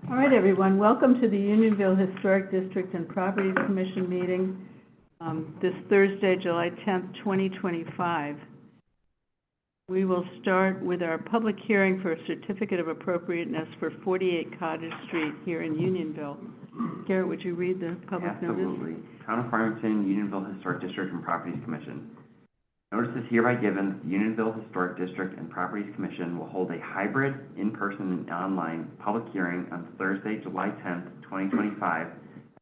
All right, everyone. Welcome to the Unionville Historic District and Properties Commission meeting this Thursday, July 10th, 2025. We will start with our public hearing for a certificate of appropriateness for 48 Cottage Street here in Unionville. Garrett, would you read the public notice? Absolutely. Town of Farmington, Unionville Historic District and Properties Commission. Notice is hereby given that the Unionville Historic District and Properties Commission will hold a hybrid, in-person, and online public hearing on Thursday, July 10th, 2025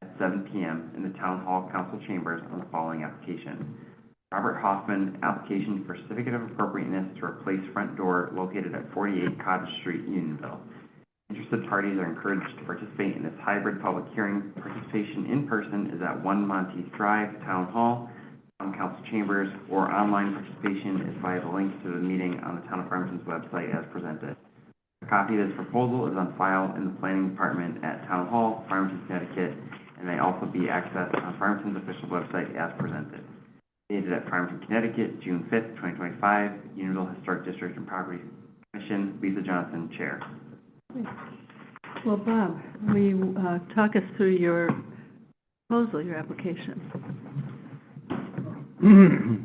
at 7 p.m. in the Town Hall Council Chambers on the following application. Robert Hoffman, application for certificate of appropriateness to replace front door located at 48 Cottage Street, Unionville. Interested parties are encouraged to participate in this hybrid public hearing. Participation in person is at 1 Monteith Drive, Town Hall, Town Council Chambers, or online participation is via the link to the meeting on the Town of Farmington's website as presented. A copy of this proposal is on file in the Planning Department at Town Hall, Farmington, Connecticut, and may also be accessed on Farmington's official website as presented. Dated at Farmington, Connecticut, June 5th, 2025, Unionville Historic District and Property Commission, Lisa Johnson, Chair. Well, Bob, will you talk us through your proposal, your application?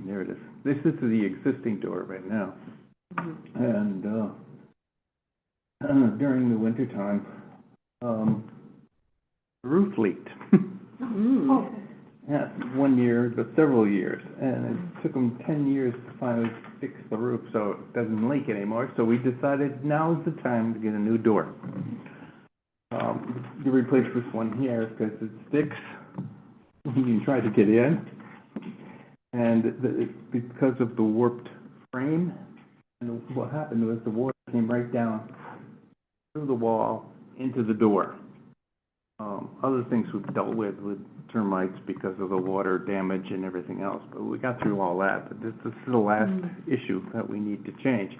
There it is. This is the existing door right now. And during the winter time, the roof leaked. Yeah, 1 year, but several years. And it took them 10 years to finally fix the roof so it doesn't leak anymore. So we decided now's the time to get a new door. You replace this one here because it sticks when you try to get in. And because of the warped frame, and what happened was the water came right down through the wall into the door. Other things we've dealt with termites because of the water damage and everything else, but we got through all that. But this is the last issue that we need to change.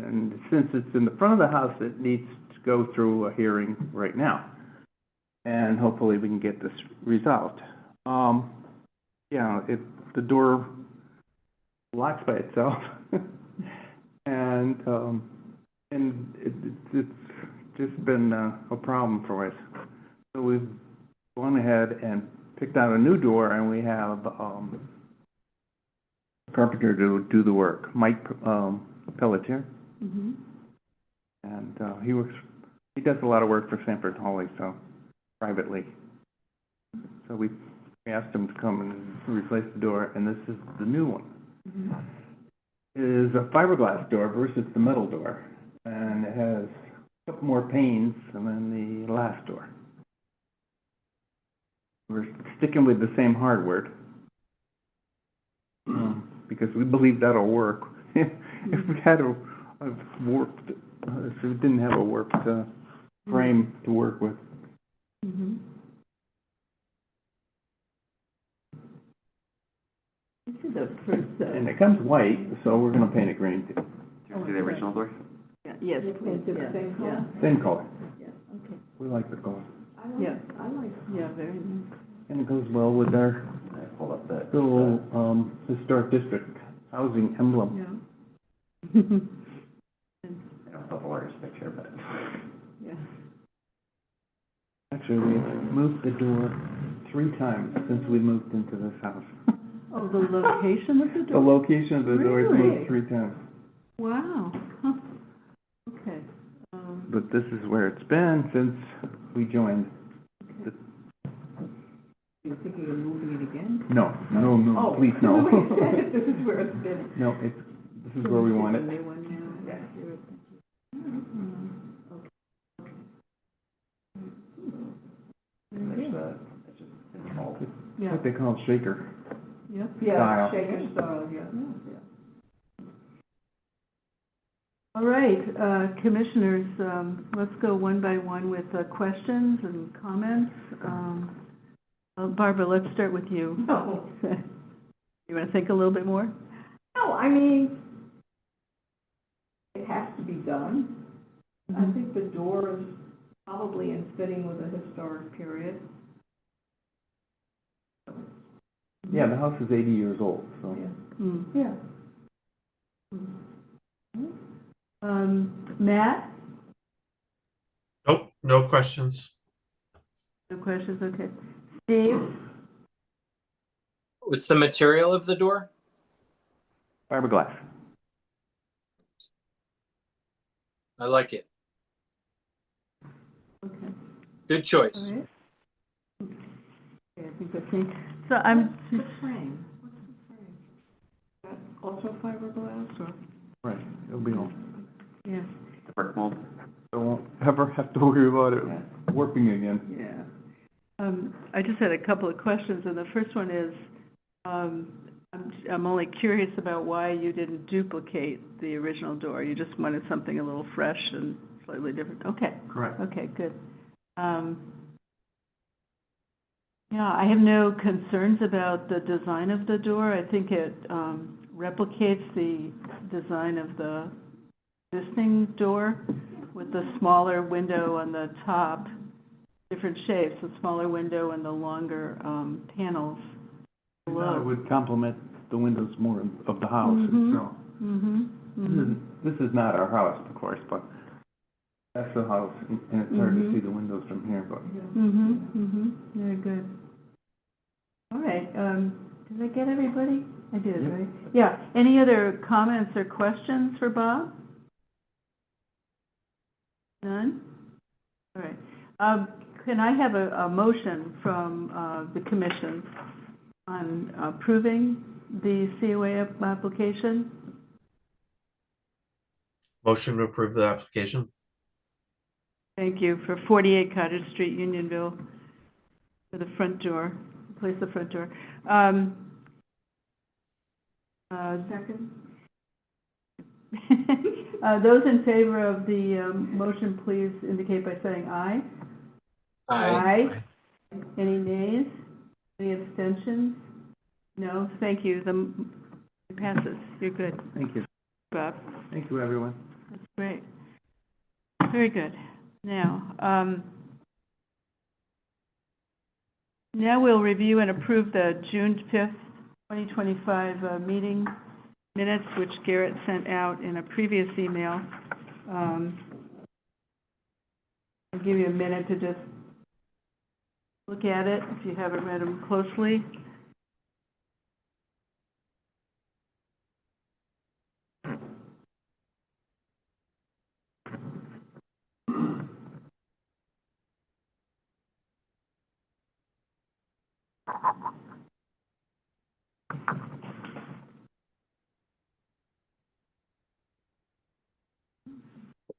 And since it's in the front of the house, it needs to go through a hearing right now. And hopefully we can get this resolved. The door locks by itself, and it's just been a problem for us. So we've gone ahead and picked out a new door, and we have a carpenter to do the work, Mike Pelletier, and he does a lot of work for Sanford Hawley, so privately. So we asked him to come and replace the door, and this is the new one. It is a fiberglass door versus the metal door, and it has a couple more panes than the last door. We're sticking with the same hardware because we believe that'll work. If we had a warped, if we didn't have a warped frame to work with. And it comes white, so we're going to paint it green. Do you see the original door? Yeah, yes, please. Same color? Same color. Yeah, okay. We like the color. I like Yeah, very nice. And it goes well with our Pull up that. little historic district housing emblem. Yeah. I don't have the largest picture, but. Yeah. Actually, we've moved the door 3 times since we moved into this house. Oh, the location of the The door? location of the door is Really? moved 3 times. Wow. Huh. Okay. But this is where it's been since we joined. You're thinking of moving it again? No, please no. This is where it's been. No, this is where we want it. The new one now. It's just installed. It's what they call shaker Yep. style. Shaker style, yeah. All right, commissioners, let's go one by one with questions and comments. Barbara, let's start with you. No. You want to think a little bit more? No, I mean, it has to be done. I think the door is probably in fitting with a historic period. Yeah, the house is 80 years old, so. Yeah. Matt? Nope, No questions. No questions, okay. Steve? What's the material of the door? Fiberglass. I like it. Okay, Good choice. all right. Okay, I think that's me. So I'm, The frame, what's the frame? Is that also fiberglass or? Right, it'll be all. yeah, The brick mold? So won't ever have to worry about it warping again. yeah. I just had a couple of questions, and the first one is, I'm only curious about why you didn't duplicate the original door. You just wanted something a little fresh and slightly different. Okay, Correct. okay, good. Yeah, I have no concerns about the design of the door. I think it replicates the design of the existing door with the smaller window on the top, different shapes, the smaller window and the longer panels It below. would complement the windows more of the house itself. This is not our house, of course, but that's the house, and it's hard to see the windows from here, but. Very good. All right, did I get everybody? I did, Yep. right? Yeah, any other comments or questions for Bob? None? All right. Can I have a motion from the commission on approving the COA application? Motion to approve the application. Thank you, for 48 Cottage Street, Unionville, for the front door, replace the front door. Second? Those in favor of the motion, please indicate by saying aye. Aye. Any nays? Any abstentions? No? Thank you. It passes. You're good, Thank you. Bob. Thank you, everyone. That's great. Very good. Now we'll review and approve the June 5th, 2025 meeting minutes, which Garrett sent out in a previous email. I'll give you a minute to just look at it if you haven't read them closely.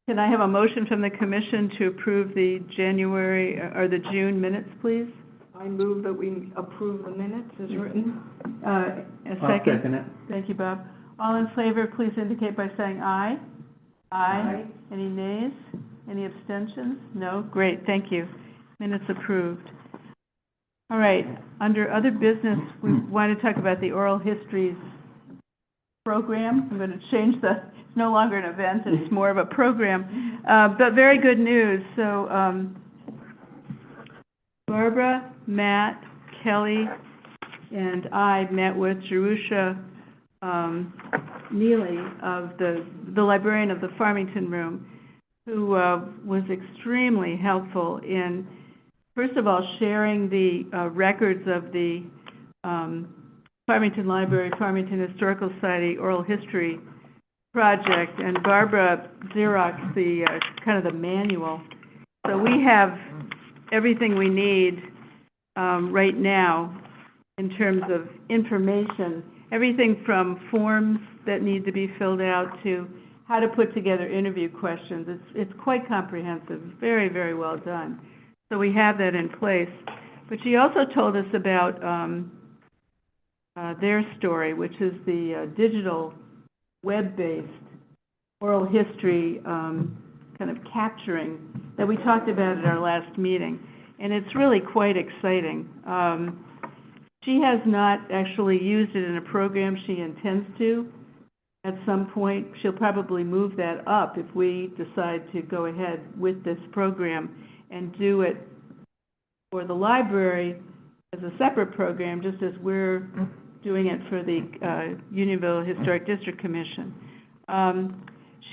Can I have a motion from the commission to approve the January, or the June minutes, please? I move that we approve the minutes as written. A I'll second? second it. Thank you, Bob. All in favor, please indicate by saying aye. Aye. Any nays? Any abstentions? No? Great, thank you. Minutes approved. All right, under other business, we want to talk about the oral histories program. I'm going to change it's no longer an event, it's more of a program. But very good news. So Barbara, Matt, Kelly, and I met with Jerusha Neely, of the librarian of the Farmington Room, who was extremely helpful in, first of all, sharing the records of the Farmington Library, Farmington Historical Society Oral History Project, and Barbara Xerox the kind of the manual. So we have everything we need right now in terms of information, everything from forms that need to be filled out to how to put together interview questions. It's quite comprehensive, very, very well done. So we have that in place. But she also told us about their story, which is the digital, web-based oral history kind of capturing that we talked about at our last meeting. And it's really quite exciting. She has not actually used it in a program. She intends to. At some point, she'll probably move that up if we decide to go ahead with this program and do it for the library as a separate program, just as we're doing it for the Unionville Historic District Commission.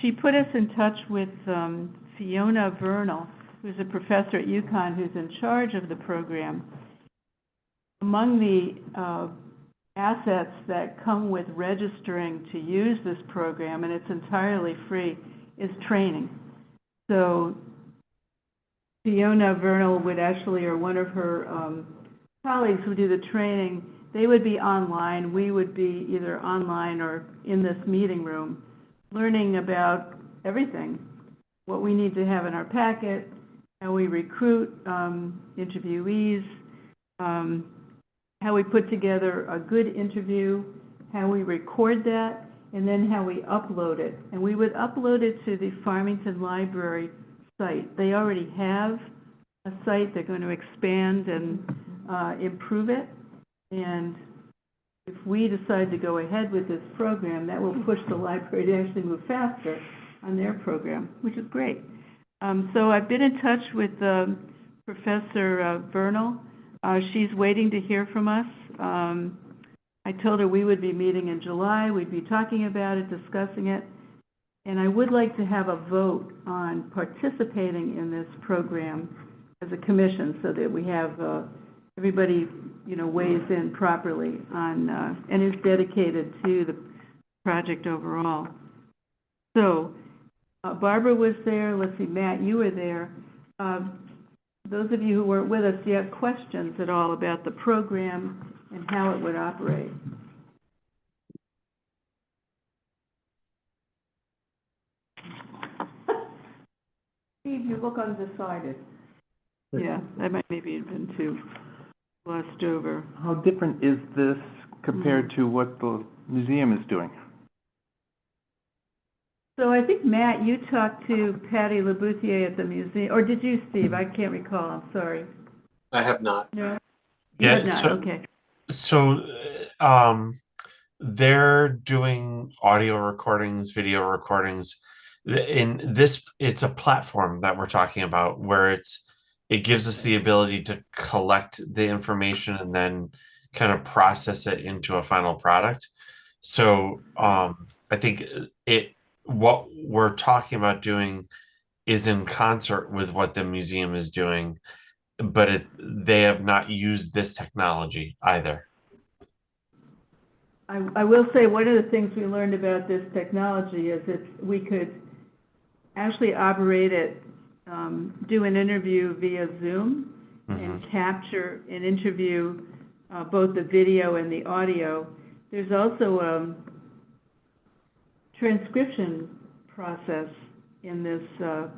She put us in touch with Fiona Vernal, who's a professor at UConn, who's in charge of the program. Among the assets that come with registering to use this program, and it's entirely free, is training. So Fiona Vernal would actually, or one of her colleagues would do the training. They would be online. We would be either online or in this meeting room, learning about everything, what we need to have in our packet, how we recruit interviewees, how we put together a good interview, how we record that, and then how we upload it. And we would upload it to the Farmington Library site. They already have a site. They're going to expand and improve it. And if we decide to go ahead with this program, that will push the library to actually move faster on their program, which is great. So I've been in touch with Professor Vernal. She's waiting to hear from us. I told her we would be meeting in July. We'd be talking about it, discussing it. And I would like to have a vote on participating in this program as a commission so that we have everybody, weighs in properly on and is dedicated to the project overall. So Barbara was there. Let's see, Matt, you were there. Those of you who weren't with us, do you have questions at all about the program and how it would operate? Steve, you look undecided. Yeah, that might maybe have been too glossed over. How different is this compared to what the museum is doing? So I think, Matt, you talked to Patty Labouthier at the museum, or did you, Steve? I can't recall. I'm sorry. I have not. No? You Yeah, have not, okay. So they're doing audio recordings, video recordings. In this, it's a platform that we're talking about where it gives us the ability to collect the information and then kind of process it into a final product. So I think what we're talking about doing is in concert with what the museum is doing, but they have not used this technology either. I will say one of the things we learned about this technology is we could actually operate it, do an interview via Zoom and capture an interview, both the video and the audio. There's also a transcription process in this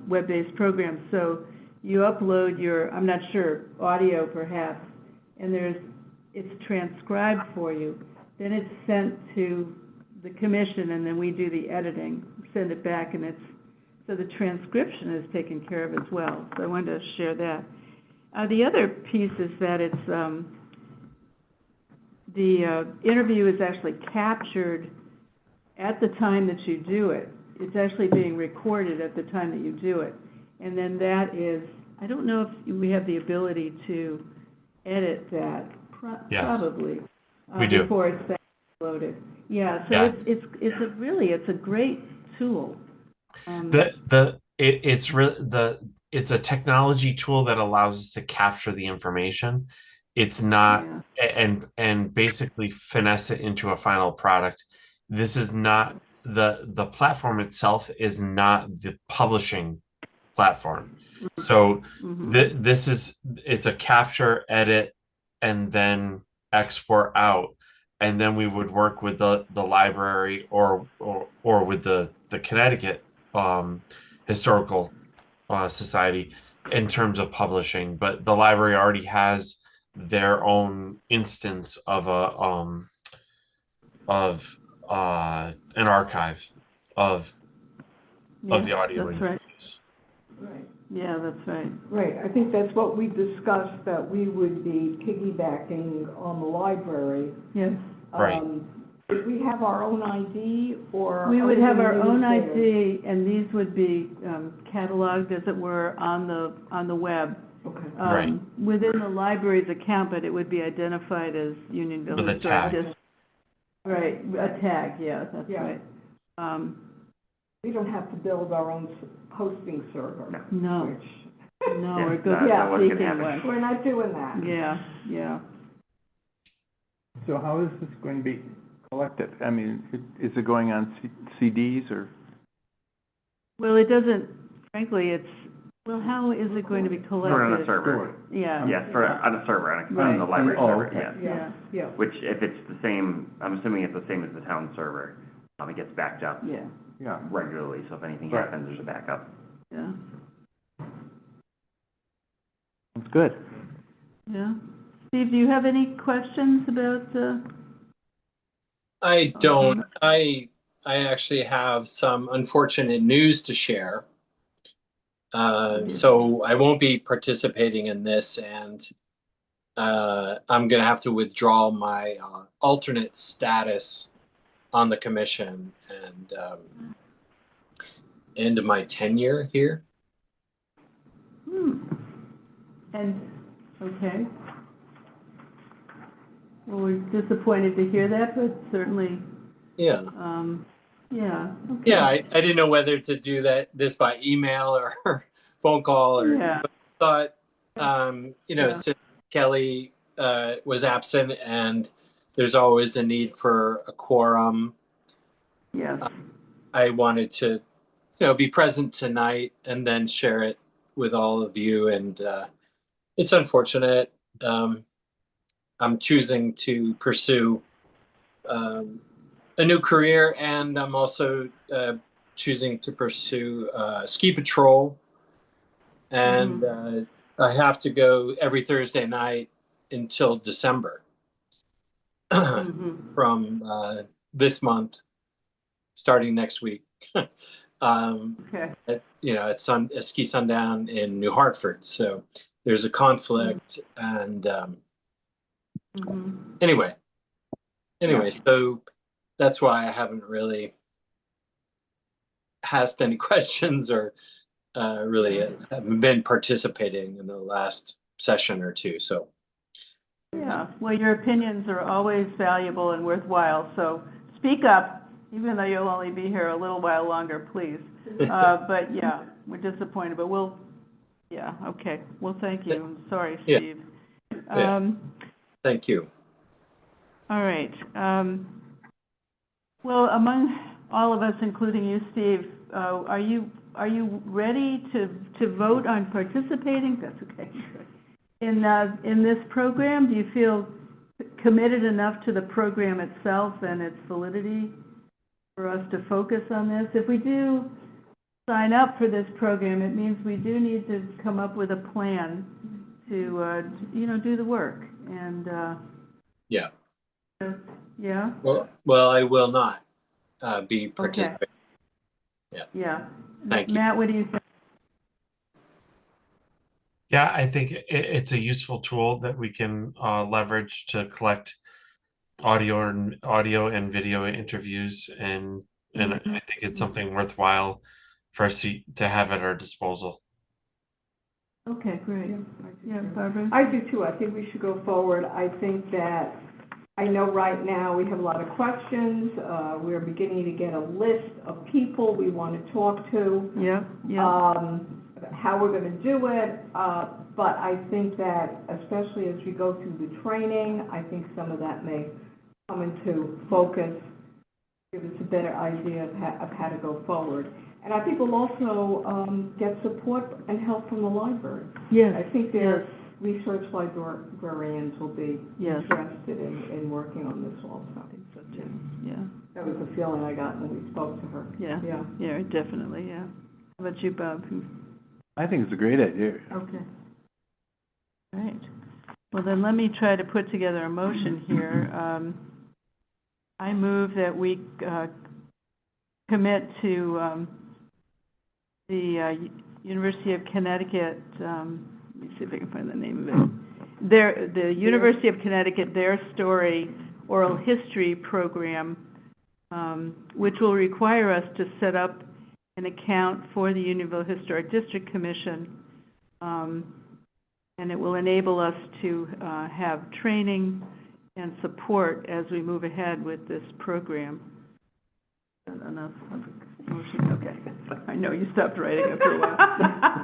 web-based program. So you upload your, I'm not sure, audio perhaps, and it's transcribed for you. Then it's sent to the commission, and then we do the editing, send it back, and so the transcription is taken care of as well. So I wanted to share that. The other piece is that the interview is actually captured at the time that you do it. It's actually being recorded at the time that you do it. And then that is, I don't know if we have the ability to edit that. Yes. Probably. We do. Before it's loaded. Yeah, so Yeah. it's a great tool. It's a technology tool that allows us to capture the information. It's not and basically finesse it into a final product. This is not the platform itself is not the publishing platform. So it's a capture, edit, and then export out, and then we would work with the library or with the Connecticut Historical Society in terms of publishing. But the library already has their own instance of an archive of the audio interviews. Right. Yeah, that's right. Right, I think that's what we discussed, that we would be piggybacking on the library. Yes. Right. Would we have our own ID, or? We would have our own theirs? ID, and these would be cataloged, as it were, on the web. Okay. Right. Within the library's account, but it would be identified as Unionville With a Historic tag. District. Right, a tag, yeah, that's Yeah. right. We don't have to build our own hosting server. No. Which, No, Yeah, or go that wasn't gonna seeking happen. one. We're not doing that. Yeah. So how is this going to be collected? I mean, is it going on CDs or? Well, it doesn't, frankly, how is it going to be collected? Or on a server. Yeah. Yes, on a server, on Right. the library Oh, server, okay. yes. Yeah. Which, if it's the same, I'm assuming it's the same as the town server, it gets backed up Yeah, Yeah. regularly, so if anything Right. happens, there's a backup. yeah, That's good. yeah. Steve, do you have any questions about, I don't. I actually have some unfortunate news to share. So I won't be participating in this, and I'm going to have to withdraw my alternate status on the commission and end my tenure here. and, okay. Well, we're disappointed to hear that, but certainly, Yeah. yeah. Okay. Yeah, I didn't know whether to do this by email or phone call, or Yeah, thought, Yeah. since Kelly was absent and there's always a need for a quorum, yes, I wanted to, be present tonight and then share it with all of you. And it's unfortunate. I'm choosing to pursue a new career, and I'm also choosing to pursue ski patrol. And I have to go every Thursday night until December from this month, starting next week. okay, At Ski Sundown in New Hartford. So there's a conflict, and anyway, so that's why I haven't really asked any questions or really haven't been participating in the last session or two. So yeah. Well, your opinions are always valuable and worthwhile, so speak up, even though you'll only be here a little while longer, please. But yeah, we're disappointed, but okay. Well, thank you. I'm sorry, Yeah. Steve. Yeah. Thank you. All right. Well, among all of us, including you, Steve, are you ready to vote on participating? That's okay. In this program, do you feel committed enough to the program itself and its validity for us to focus on this? If we do sign up for this program, it means we do need to come up with a plan to do the work. And Yeah. Yeah. Well, I will not be participating. Okay. Yeah. Thank you. Matt, what do you think? Yeah, I think it's a useful tool that we can leverage to collect audio and video interviews, and I think it's something worthwhile for us to have at our disposal. Okay, great. Yeah, Barbara? I do too. I think we should go forward. I think that, I know right now we have a lot of questions. We're beginning to get a list of people we want to talk to. Yeah. How we're going to do it. But I think that, especially as we go through the training, I think some of that may come into focus, give us a better idea of how to go forward. And I think we'll also get support and help from the library. Yes. I think their research librarians will be interested in working on this also. I think so too. Yeah. That was the feeling I got when we spoke to her. Yeah, definitely, yeah. How about you, Bob? I think it's a great idea. Okay. All right. Well, then let me try to put together a motion here. I move that we commit to the University of Connecticut, let me see if I can find the name of it. The University of Connecticut, Their Story Oral History Program, which will require us to set up an account for the Unionville Historic District Commission, and it will enable us to have training and support as we move ahead with this program. Enough. motion, okay. I know you stopped writing after a while.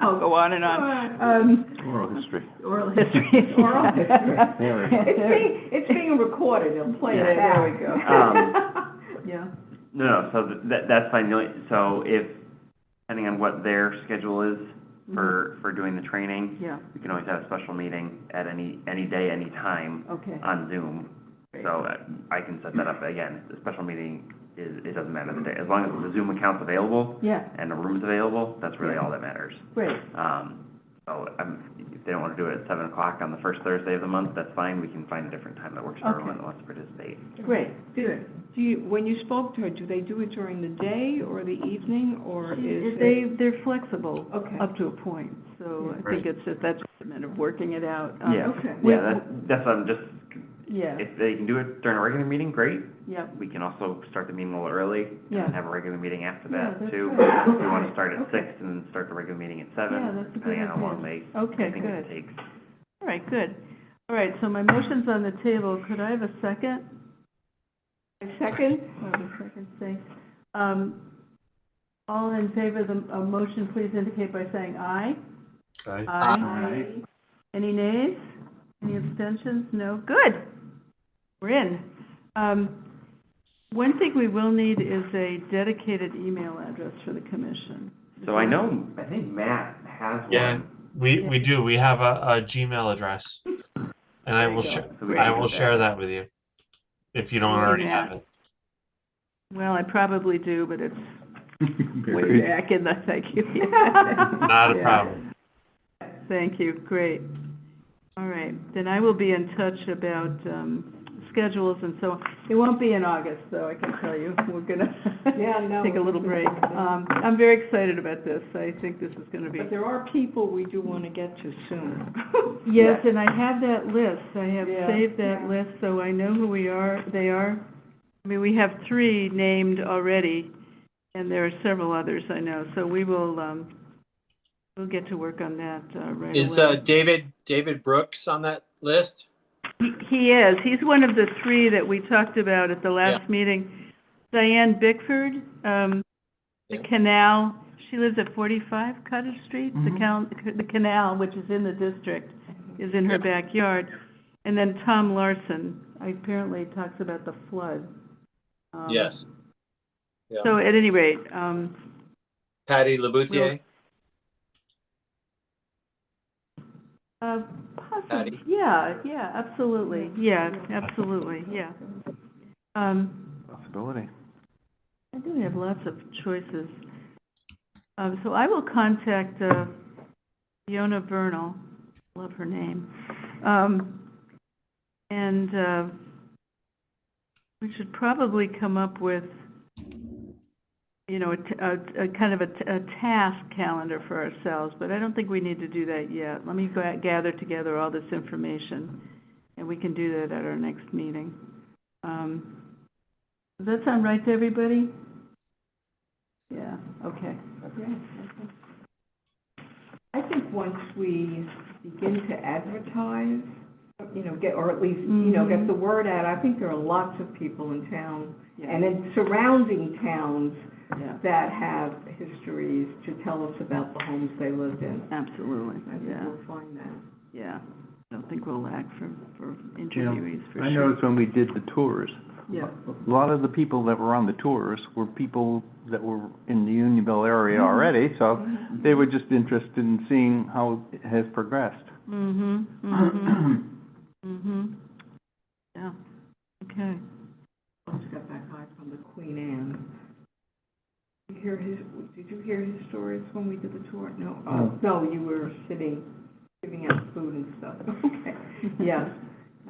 I'll go on and on. Oral history. Oral history. Oral history. There. It's being recorded, it'll play Yeah, it back. there we go. Yeah, No, so that's fine. So if, depending on what their schedule is for doing the training, yeah, we can always have a special meeting at any day, any time okay. on Zoom. Great. So I can set that up again. The special meeting it doesn't matter the day. As long as the Zoom account's available Yeah, and the room's available, that's really all that matters. great, So if they don't want to do it at 7 o'clock on the first Thursday of the month, that's fine. We can find a different time that works for everyone that wants to participate. great, good. Do you, when you spoke to her, do they do it during the day or the evening, or is it? They're flexible Okay. up to a point, so I think Right. that's just a matter of working it out. Yeah, Okay. yeah, that's what I'm just, Yeah, if they can do it during a regular meeting, great. yeah, We can also start the meeting a little early Yeah. and have a regular meeting after Yeah, that that's too. right. If we want to start at Okay. 6 and then start the regular meeting at Yeah, 7, that's a good depending on how long idea. they Okay, think good. it takes. All right, good. All right, so my motion's on the table. Could I have a second? A second? I have a second, thanks. All in favor of the motion, please indicate by saying aye. Aye. Aye. Any nays? Any abstentions? No? Good. We're in. One thing we will need is a dedicated email address for the commission. So I think Matt has one. Yeah, we do. We have a Gmail address, and I There you will go. So we I can will use share that with you if you don't Thank you, already Matt. have it. Well, I probably do, but it's way Very- back in the, thank you. Not a Yeah. problem. Thank you, great. All right, then I will be in touch about schedules and so on. It won't be in August, though, I can tell you. We're gonna Yeah, no. take a little break. I'm very excited about this. I think this is gonna be. But there are people we do want to get to soon. Yes, and I have that list. I have Yeah. saved that Yeah. list, so I know who they are. I mean, we have 3 named already, and there are several others I know, so we will, we'll get to work on that, right away. Is David Brooks on that list? He is. He's one of the 3 that we talked about at the last meeting. Diane Bickford, the Yeah. canal, she lives at 45 Cottage Street. The canal, which is in the district, is in her Yep. backyard. And then Tom Larson, apparently talks about the flood. Yes. Yeah. So at any rate, Patty Laboutier? possibly, Patty? yeah, absolutely, yeah, absolutely, yeah. Possibility. I think we have lots of choices. So I will contact Fiona Vernal, love her name. And we should probably come up with, you know, a kind of a task calendar for ourselves, but I don't think we need to do that yet. Let me gather together all this information, and we can do that at our next meeting. Does that sound right to everybody? Yeah, okay. I think once we begin to advertise, you know, or at least, get the word out, I think there are lots of people in town Yeah. and in surrounding towns Yeah, that have histories to tell us about the homes they lived in. absolutely, I think yeah, we'll find that. yeah. I don't think we'll lack for You know, interviewees, for sure. I noticed when we did the tours, Yeah, a lot of the people that were on the tours were people that were in the Unionville area already, so they were just interested in seeing how it has progressed. Yeah, okay. I just got back high from the Queen Anne. Did you hear his stories when we did the tour? No? No, you were giving out food and stuff. Okay. Yes.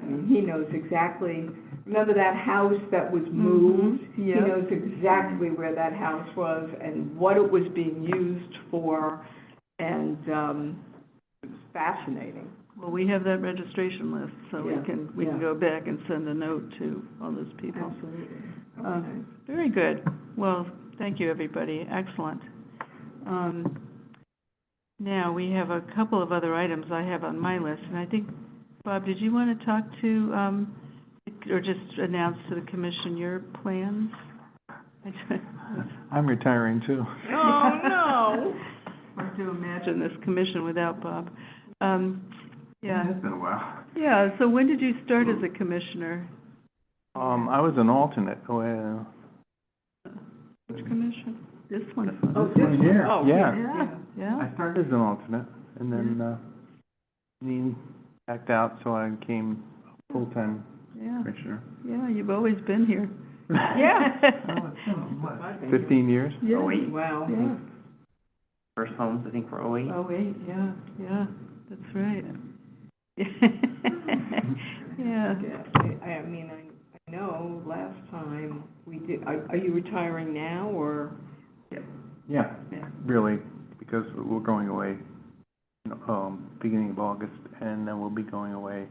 I mean, he knows exactly, remember that house that was moved? He Yeah. knows exactly where that house was and what it was being used for, and, it was fascinating. Well, we have that registration list, so Yeah, we can yeah. go back and send a note to all those people. Absolutely. Okay. Very good. Well, thank you, everybody. Excellent. Now, we have a couple of other items I have on my list, and I think, Bob, did you want to talk to, or just announce to the commission your plans? I I'm retiring too. Oh, no. Hard to imagine this commission without Bob. Yeah, It's been a while. yeah, so when did you start as a commissioner? I was an alternate. Which commission? This one. Yeah. Oh, Yeah. Yeah? I started as an alternate, and then, Dean backed out, so I became full-time Yeah, commissioner. yeah, you've always been here. Yeah. Oh, it's been, what, 15 years? Yeah. Oh, wait. Wow. Yeah. First homes, I think, for '08. Oh, wait, yeah, yeah, that's right. Yeah. I mean, I know last time we did, are you retiring now, or? Yeah, really, because we're going away, beginning of August, and then we'll be going away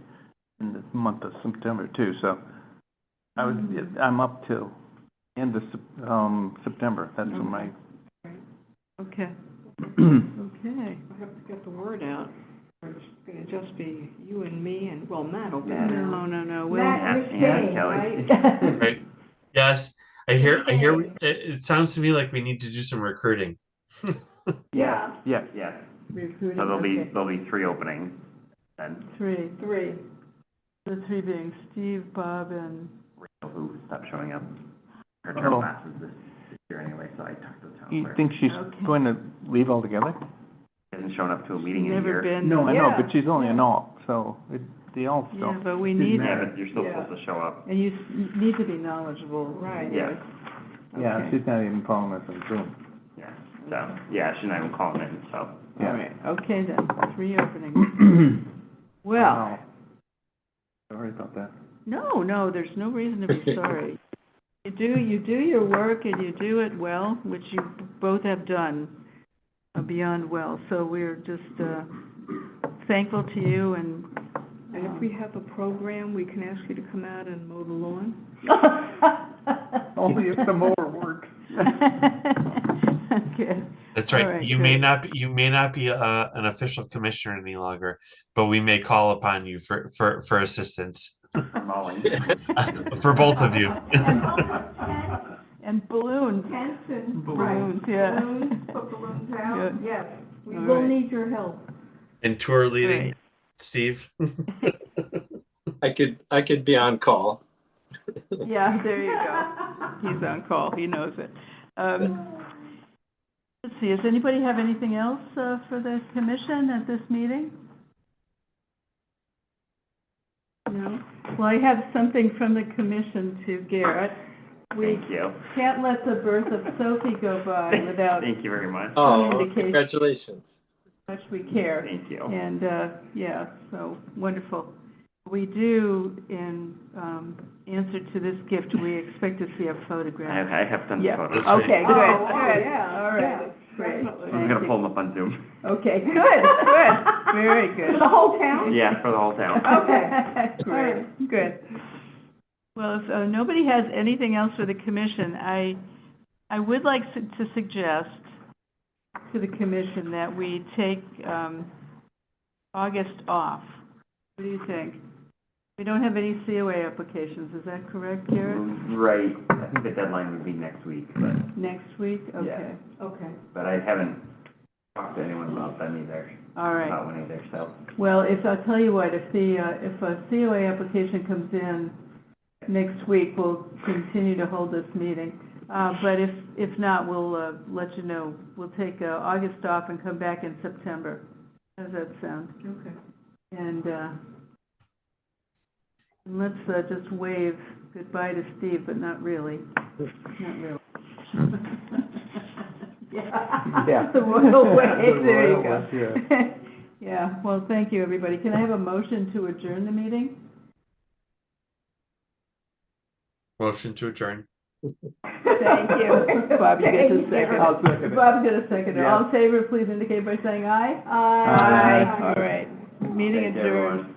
in the month of September too, so I'm up till end of September, that's when my, Okay, okay. I have to get the word out, or it's gonna just be you and me, and, well, Matt will be No, there. no, Matt, well, you're Yeah, staying, Kelly. right? Right. Yes, I hear, it sounds to me like we need to do some recruiting. Yeah. yeah. Yes. recruiting, So okay. there'll be 3 openings then. Three, Three. the three being Steve, Bob, and, Rachel, who stopped showing up. Her Oh. term passes this year anyway, so I talked to the town You clerk. think she's Okay. going to leave altogether? She hasn't shown up to a meeting in a never year. been. No, I know, Yeah. but she's only an alt, so the alt Yeah, stuff. but we didn't need, Yeah, matter. but you're still Yeah. supposed to show up. and you need to be knowledgeable. Right. Yeah. Yeah, Okay. she's not even following us on Zoom. Yeah. So, yeah, she's not even calling in, so. All Yeah. right, okay then, 3 openings. Well, Wow. Sorry about that. no, there's no reason to be sorry. You do your work and you do it well, which you both have done beyond well. So we're just thankful to you and. And if we have a program, we can ask you to come out and mow the lawn? Only if the mower works. Okay. That's All right. right, You may not be an official commissioner any longer, but we may call upon you for assistance Mowing. for both of you. And balloons. Tents and, Balloons, right, yeah. balloons, put balloons out, Yeah. yes, we All will right. need your help. And tour leading, Right. Steve. I could be on call. Yeah, there you go. He's on call, he knows it. Let's see, does anybody have anything else for the commission at this meeting? No? Well, I have something from the commission to Garrett. We Thank you. can't let the birth of Sophie go by without Thank you very much. Oh, indication. congratulations. how much we care. Thank you. And, yeah, so wonderful. We do, in answer to this gift, we expect to see a photograph. I have tons of Yeah. photos. That's right. Okay, Oh, good, oh, good. yeah, All right, yeah, great. definitely. I'm gonna pull them up on Zoom. Okay, good, very good. For the whole town? Yeah, for the whole town. Okay. Great, good. Well, if nobody has anything else for the commission, I would like to suggest to the commission that we take August off. What do you think? We don't have any COA applications, is that correct, Garrett? Right. I think the deadline would be next week, but Next week? Okay, Okay. I haven't talked to anyone about them either. all right. About one either, so. Well, I'll tell you what, if a COA application comes in next week, we'll continue to hold this meeting. But if not, we'll let you know. We'll take August off and come back in September. How does that sound? Okay. And let's just wave goodbye to Steve, but not really. Not really. Yeah. The royal wave, The there you royal go. wave, Yeah, well, thank you, everybody. Can I have a motion to adjourn the meeting? Motion to adjourn. Thank you. Bob, you get to second. I'll second it. Bob's gonna second it. Yeah. All in favor, please indicate by saying aye. Aye. All right. Meeting Thank you, adjourned. everyone.